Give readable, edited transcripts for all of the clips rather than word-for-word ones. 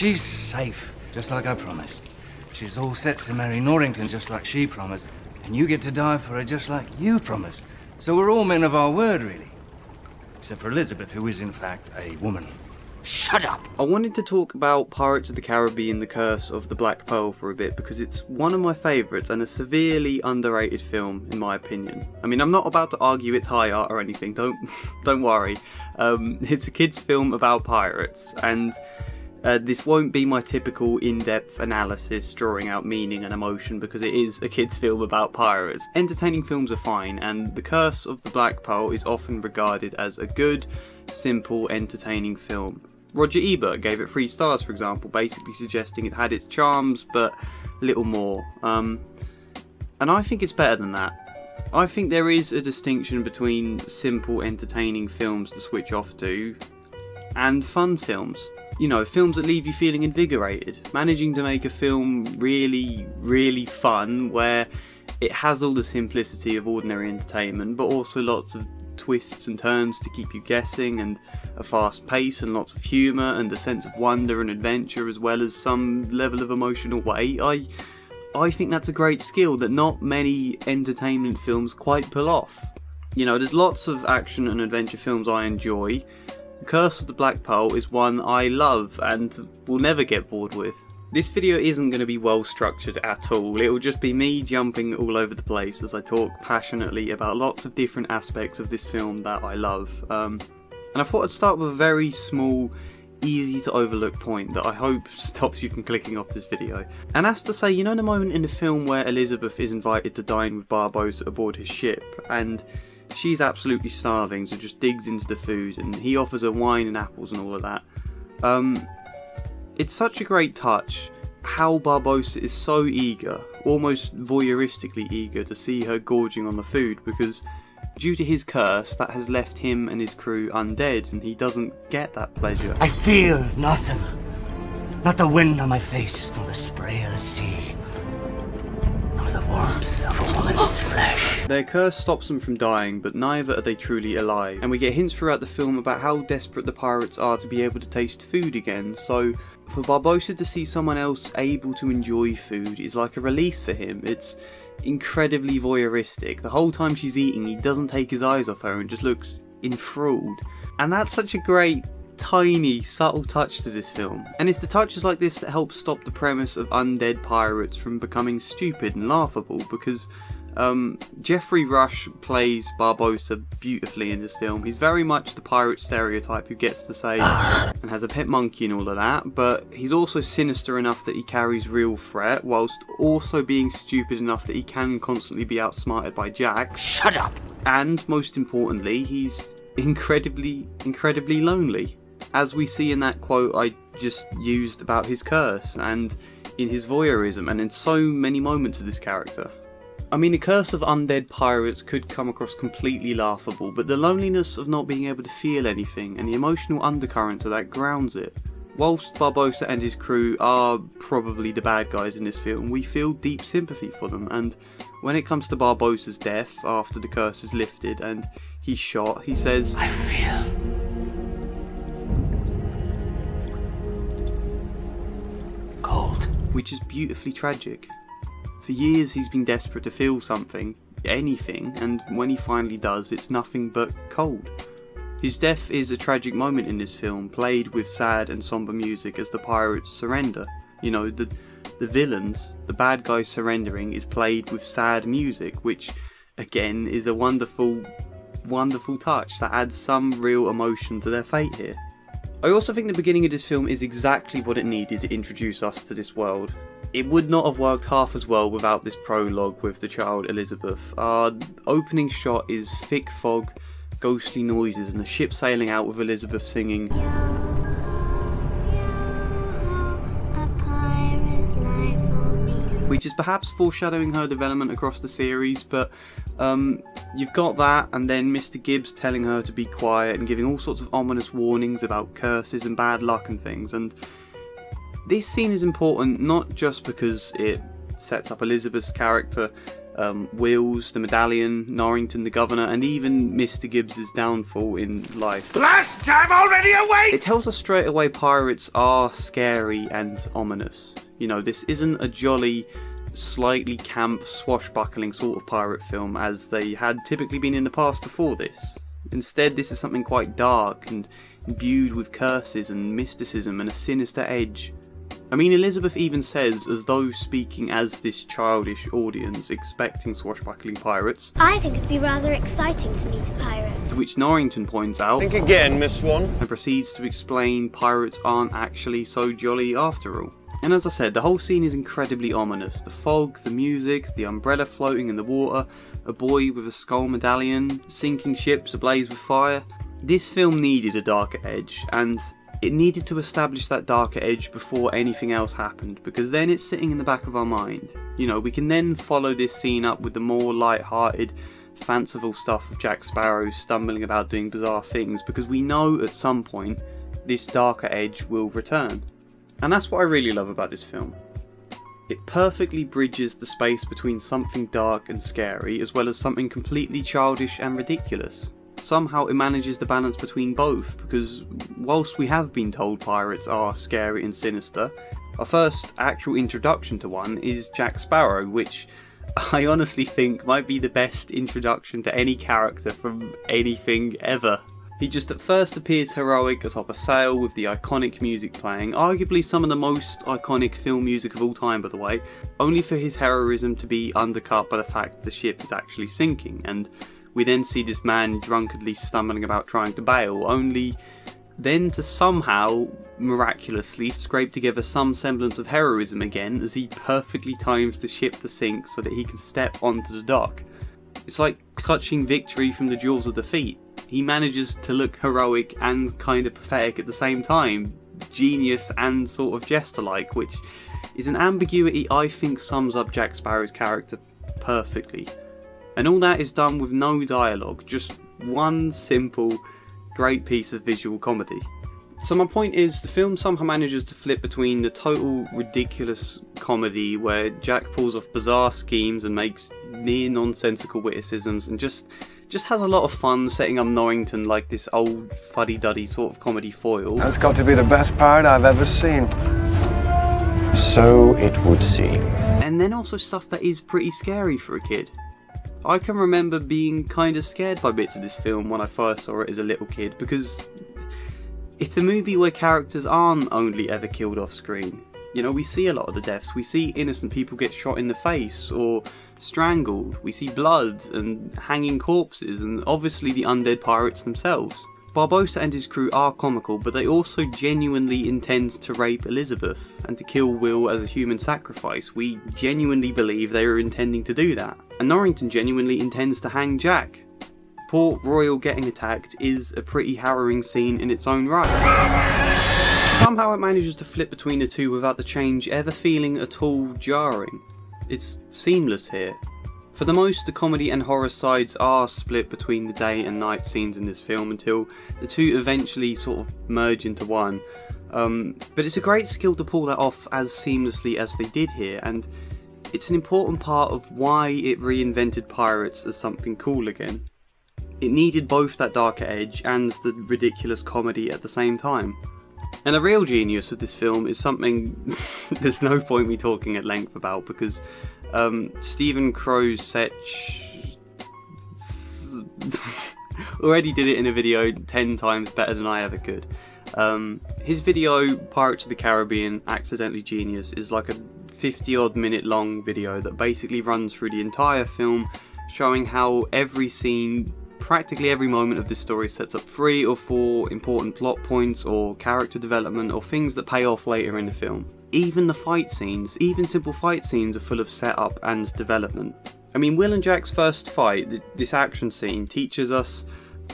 she's safe, just like I promised. She's all set to marry Norrington, just like she promised. And you get to die for her, just like you promised. So we're all men of our word, really. Except for Elizabeth, who is, in fact, a woman. Shut up! I wanted to talk about Pirates of the Caribbean: The Curse of the Black Pearl for a bit, because it's one of my favourites and a severely underrated film, in my opinion. I mean, I'm not about to argue it's high art or anything, don't worry. It's a kids' film about pirates, and this won't be my typical in-depth analysis drawing out meaning and emotion, because it is a kids' film about pirates. Entertaining films are fine, and The Curse of the Black Pearl is often regarded as a good, simple, entertaining film. Roger Ebert gave it 3 stars, for example, basically suggesting it had its charms, but little more. And I think it's better than that. I think there is a distinction between simple, entertaining films to switch off to, and fun films. You know, films that leave you feeling invigorated. Managing to make a film really, really fun, where it has all the simplicity of ordinary entertainment, but also lots of twists and turns to keep you guessing, and a fast pace and lots of humour and a sense of wonder and adventure, as well as some level of emotional weight. I think that's a great skill that not many entertainment films quite pull off. You know, there's lots of action and adventure films I enjoy. The Curse of the Black Pearl is one I love and will never get bored with. This video isn't going to be well structured at all. It will just be me jumping all over the place as I talk passionately about lots of different aspects of this film that I love. And I thought I'd start with a very small, easy to overlook point that I hope stops you from clicking off this video. And that's to say, you know the moment in the film where Elizabeth is invited to dine with Barbossa aboard his ship, and she's absolutely starving, so just digs into the food, and he offers her wine and apples and all of that. It's such a great touch how Barbossa is so eager, almost voyeuristically eager, to see her gorging on the food, because due to his curse that has left him and his crew undead, and he doesn't get that pleasure. I feel nothing. Not the wind on my face, nor the spray of the sea, nor the warmth of a woman's flesh. Their curse stops them from dying, but neither are they truly alive, and we get hints throughout the film about how desperate the pirates are to be able to taste food again. So for Barbossa to see someone else able to enjoy food is like a release for him. It's incredibly voyeuristic. The whole time she's eating, he doesn't take his eyes off her and just looks enthralled. And that's such a great, tiny, subtle touch to this film. And it's the touches like this that help stop the premise of undead pirates from becoming stupid and laughable, because Geoffrey Rush plays Barbossa beautifully in this film. He's very much the pirate stereotype who gets to say and has a pet monkey and all of that, but he's also sinister enough that he carries real threat, whilst also being stupid enough that he can constantly be outsmarted by Jack. Shut up! And most importantly, he's incredibly lonely, as we see in that quote I just used about his curse, and in his voyeurism, and in so many moments of this character. I mean, the curse of undead pirates could come across completely laughable, but the loneliness of not being able to feel anything and the emotional undercurrent of that grounds it. Whilst Barbossa and his crew are probably the bad guys in this film, we feel deep sympathy for them, and when it comes to Barbossa's death after the curse is lifted and he's shot, he says, I feel cold. Which is beautifully tragic. For years he's been desperate to feel something, anything, and when he finally does, it's nothing but cold. His death is a tragic moment in this film, played with sad and somber music as the pirates surrender. You know, the villains, the bad guys surrendering, is played with sad music, which again is a wonderful, wonderful touch that adds some real emotion to their fate here. I also think the beginning of this film is exactly what it needed to introduce us to this world. It would not have worked half as well without this prologue with the child Elizabeth. Our opening shot is thick fog, ghostly noises, and the ship sailing out with Elizabeth singing which is perhaps foreshadowing her development across the series, but you've got that, and then Mr. Gibbs telling her to be quiet and giving all sorts of ominous warnings about curses and bad luck and things. And this scene is important not just because it sets up Elizabeth's character Will's, the medallion, Norrington, the governor, and even Mr. Gibbs's downfall in life. Blast! I'm already awake! It tells us straight away pirates are scary and ominous. You know, this isn't a jolly, slightly camp, swashbuckling sort of pirate film as they had typically been in the past before this. Instead, this is something quite dark and imbued with curses and mysticism and a sinister edge. I mean, Elizabeth even says, as though speaking as this childish audience expecting swashbuckling pirates, I think it'd be rather exciting to meet a pirate. To which Norrington points out, Think again, Miss Swan. and proceeds to explain pirates aren't actually so jolly after all. And as I said, the whole scene is incredibly ominous. The fog, the music, the umbrella floating in the water, a boy with a skull medallion, sinking ships ablaze with fire. This film needed a darker edge, and it needed to establish that darker edge before anything else happened, because then it's sitting in the back of our mind. You know, we can then follow this scene up with the more light-hearted, fanciful stuff of Jack Sparrow stumbling about doing bizarre things, because we know at some point this darker edge will return. And that's what I really love about this film. It perfectly bridges the space between something dark and scary, as well as something completely childish and ridiculous. Somehow it manages the balance between both, because whilst we have been told pirates are scary and sinister, our first actual introduction to one is Jack Sparrow, which I honestly think might be the best introduction to any character from anything ever. He just at first appears heroic atop a sail with the iconic music playing, arguably some of the most iconic film music of all time by the way, only for his heroism to be undercut by the fact the ship is actually sinking, and we then see this man drunkenly stumbling about trying to bail, only then to somehow, miraculously, scrape together some semblance of heroism again as he perfectly times the ship to sink so that he can step onto the dock. It's like clutching victory from the jaws of defeat. He manages to look heroic and kind of pathetic at the same time, genius and sort of jester-like, which is an ambiguity I think sums up Jack Sparrow's character perfectly. And all that is done with no dialogue, just one simple, great piece of visual comedy. So my point is, the film somehow manages to flip between the total ridiculous comedy where Jack pulls off bizarre schemes and makes near nonsensical witticisms and just has a lot of fun setting up Norrington like this old fuddy-duddy sort of comedy foil. That's got to be the best pirate I've ever seen. So it would seem. And then also stuff that is pretty scary for a kid. I can remember being kind of scared by bits of this film when I first saw it as a little kid, because it's a movie where characters aren't only ever killed off screen. You know, we see a lot of the deaths. We see innocent people get shot in the face or strangled. We see blood and hanging corpses and obviously the undead pirates themselves. Barbossa and his crew are comical, but they also genuinely intend to rape Elizabeth and to kill Will as a human sacrifice. We genuinely believe they are intending to do that. And Norrington genuinely intends to hang Jack. Port Royal getting attacked is a pretty harrowing scene in its own right. Somehow it manages to flip between the two without the change ever feeling at all jarring. It's seamless here. For the most, the comedy and horror sides are split between the day and night scenes in this film until the two eventually sort of merge into one. But it's a great skill to pull that off as seamlessly as they did here, and it's an important part of why it reinvented pirates as something cool again. It needed both that darker edge and the ridiculous comedy at the same time. And a real genius of this film is something there's no point me talking at length about, because Stephen Crowsetch already did it in a video 10 times better than I ever could. His video, Pirates of the Caribbean, Accidentally Genius, is like a 50 odd minute long video that basically runs through the entire film, showing how every scene, practically every moment of this story sets up 3 or 4 important plot points or character development or things that pay off later in the film. Even the fight scenes, even simple fight scenes, are full of setup and development. I mean, Will and Jack's first fight, this action scene, teaches us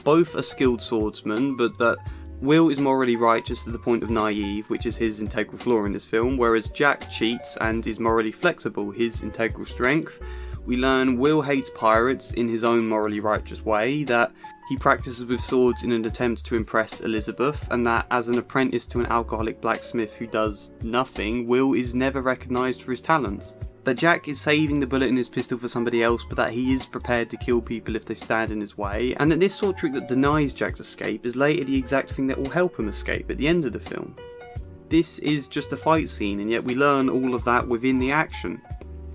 both a skilled swordsman, but that Will is morally righteous to the point of naive, which is his integral flaw in this film, whereas Jack cheats and is morally flexible, his integral strength. We learn Will hates pirates in his own morally righteous way, that he practices with swords in an attempt to impress Elizabeth, and that as an apprentice to an alcoholic blacksmith who does nothing, Will is never recognised for his talents. that Jack is saving the bullet in his pistol for somebody else, but that he is prepared to kill people if they stand in his way, and that this sort of trick that denies Jack's escape is later the exact thing that will help him escape at the end of the film. This is just a fight scene, and yet we learn all of that within the action.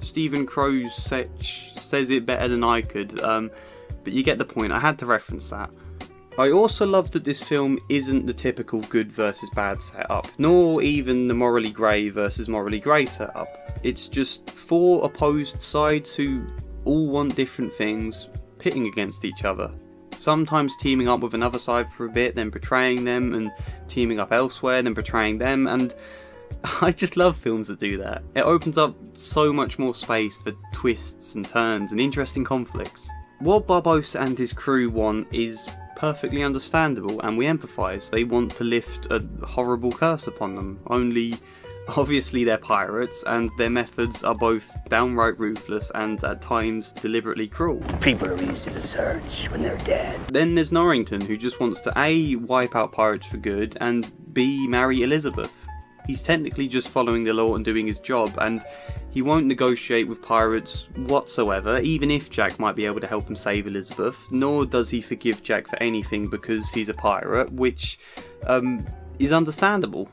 Stephen Crow says it better than I could, but you get the point. I had to reference that. I also love that this film isn't the typical good versus bad setup, nor even the morally grey versus morally grey setup. It's just four opposed sides who all want different things, pitting against each other. Sometimes teaming up with another side for a bit, then betraying them, and teaming up elsewhere, then betraying them, and I just love films that do that. It opens up so much more space for twists and turns and interesting conflicts. What Barbossa and his crew want is perfectly understandable, and we empathise. They want to lift a horrible curse upon them, only obviously they're pirates, and their methods are both downright ruthless and at times deliberately cruel. People are easy to search when they're dead. Then there's Norrington, who just wants to A, wipe out pirates for good, and B, marry Elizabeth. He's technically just following the law and doing his job, and he won't negotiate with pirates whatsoever, even if Jack might be able to help him save Elizabeth, nor does he forgive Jack for anything because he's a pirate, which is understandable.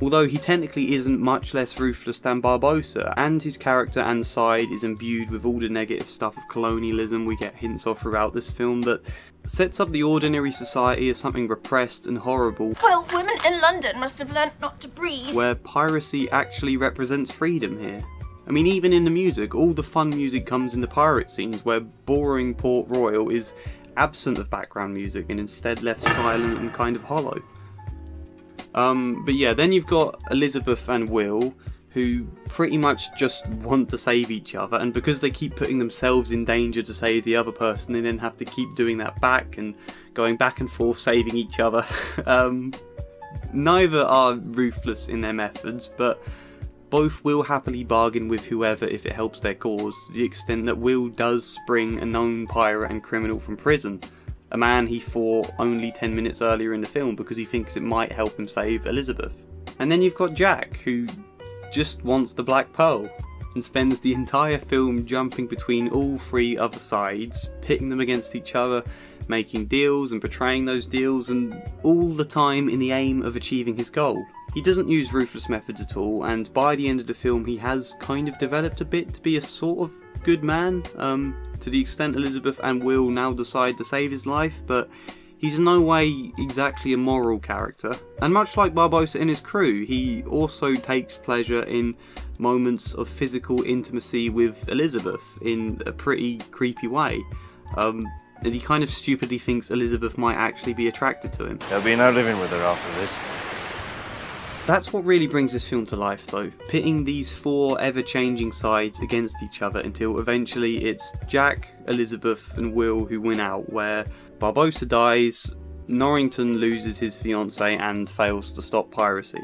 Although he technically isn't much less ruthless than Barbossa, and his character and side is imbued with all the negative stuff of colonialism we get hints of throughout this film that sets up the ordinary society as something repressed and horrible. Well, women in London must have learnt not to breathe. Where piracy actually represents freedom here. I mean, even in the music, all the fun music comes in the pirate scenes where boring Port Royal is absent of background music and instead left silent and kind of hollow. But yeah, then you've got Elizabeth and Will, who pretty much just want to save each other, and because they keep putting themselves in danger to save the other person, they then have to keep doing that back and going back and forth saving each other. Neither are ruthless in their methods, but both will happily bargain with whoever if it helps their cause, to the extent that Will does spring a known pirate and criminal from prison, a man he fought only 10 minutes earlier in the film because he thinks it might help him save Elizabeth. And then you've got Jack, who just wants the Black Pearl, and spends the entire film jumping between all three other sides, pitting them against each other, making deals and betraying those deals, and all the time in the aim of achieving his goal. He doesn't use ruthless methods at all, and by the end of the film he has kind of developed a bit to be a sort of good man, to the extent Elizabeth and Will now decide to save his life, but he's in no way exactly a moral character. And much like Barbossa and his crew, he also takes pleasure in moments of physical intimacy with Elizabeth in a pretty creepy way. And he kind of stupidly thinks Elizabeth might actually be attracted to him. There'll be no living with her after this. That's what really brings this film to life though, pitting these four ever-changing sides against each other until eventually it's Jack, Elizabeth and Will who win out, where Barbossa dies, Norrington loses his fiancée and fails to stop piracy.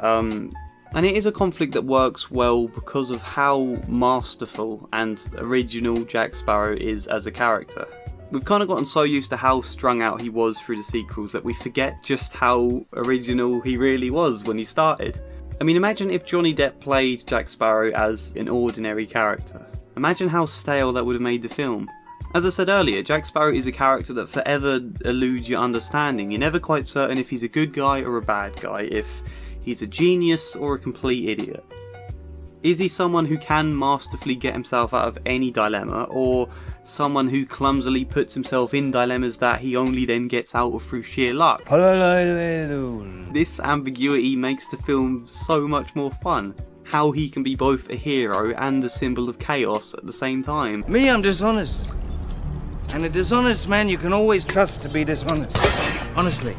And it is a conflict that works well because of how masterful and original Jack Sparrow is as a character. We've kind of gotten so used to how strung out he was through the sequels that we forget just how original he really was when he started. I mean, imagine if Johnny Depp played Jack Sparrow as an ordinary character. Imagine how stale that would have made the film. As I said earlier, Jack Sparrow is a character that forever eludes your understanding. You're never quite certain if he's a good guy or a bad guy, if he's a genius or a complete idiot. Is he someone who can masterfully get himself out of any dilemma, or someone who clumsily puts himself in dilemmas that he only then gets out of through sheer luck? This ambiguity makes the film so much more fun. How he can be both a hero and a symbol of chaos at the same time. Me, I'm dishonest. And a dishonest man you can always trust to be dishonest. Honestly.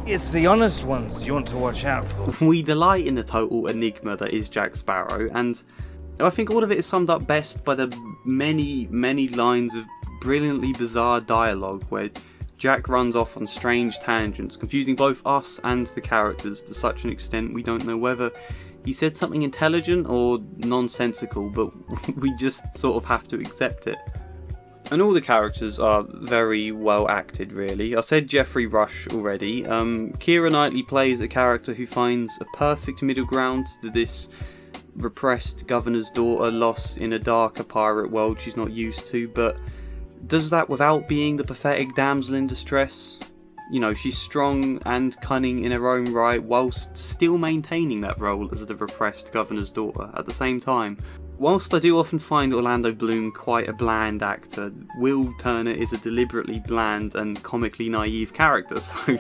It's the honest ones you want to watch out for. We delight in the total enigma that is Jack Sparrow, and I think all of it is summed up best by the many, many lines of brilliantly bizarre dialogue where Jack runs off on strange tangents, confusing both us and the characters to such an extent we don't know whether he said something intelligent or nonsensical, but we just sort of have to accept it. And all the characters are very well acted, really. I said Jeffrey Rush already. Keira Knightley plays a character who finds a perfect middle ground to this repressed governor's daughter lost in a darker pirate world she's not used to, but does that without being the pathetic damsel in distress. You know, she's strong and cunning in her own right, whilst still maintaining that role as the repressed governor's daughter at the same time. Whilst I do often find Orlando Bloom quite a bland actor, Will Turner is a deliberately bland and comically naive character, so,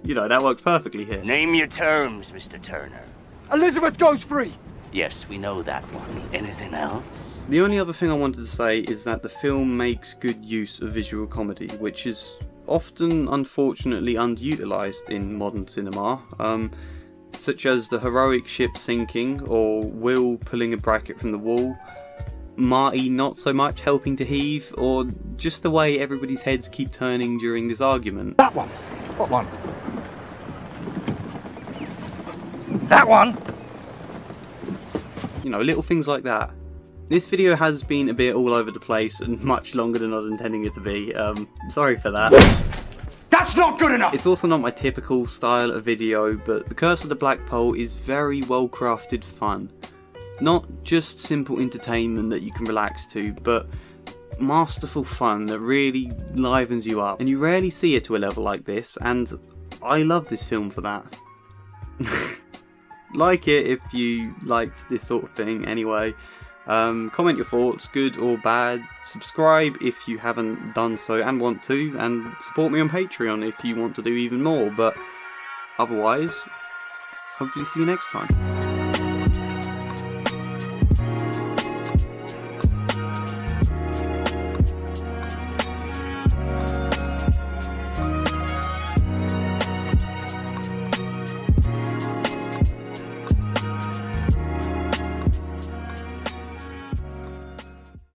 you know, that works perfectly here. Name your terms, Mr. Turner. Elizabeth goes free! Yes, we know that one. Anything else? The only other thing I wanted to say is that the film makes good use of visual comedy, which is often unfortunately underutilised in modern cinema, such as the heroic ship sinking, or Will pulling a bracket from the wall, Marty not so much helping to heave, or just the way everybody's heads keep turning during this argument. That one! What one? That one? You know, little things like that. This video has been a bit all over the place and much longer than I was intending it to be. Sorry for that. That's not good enough! It's also not my typical style of video, but The Curse of the Black Pearl is very well crafted fun. Not just simple entertainment that you can relax to, but masterful fun that really livens you up. And you rarely see it to a level like this, and I love this film for that. Like it if you liked this sort of thing anyway. Comment your thoughts, good or bad. Subscribe if you haven't done so and want to, and support me on Patreon if you want to do even more. But otherwise, hopefully see you next time.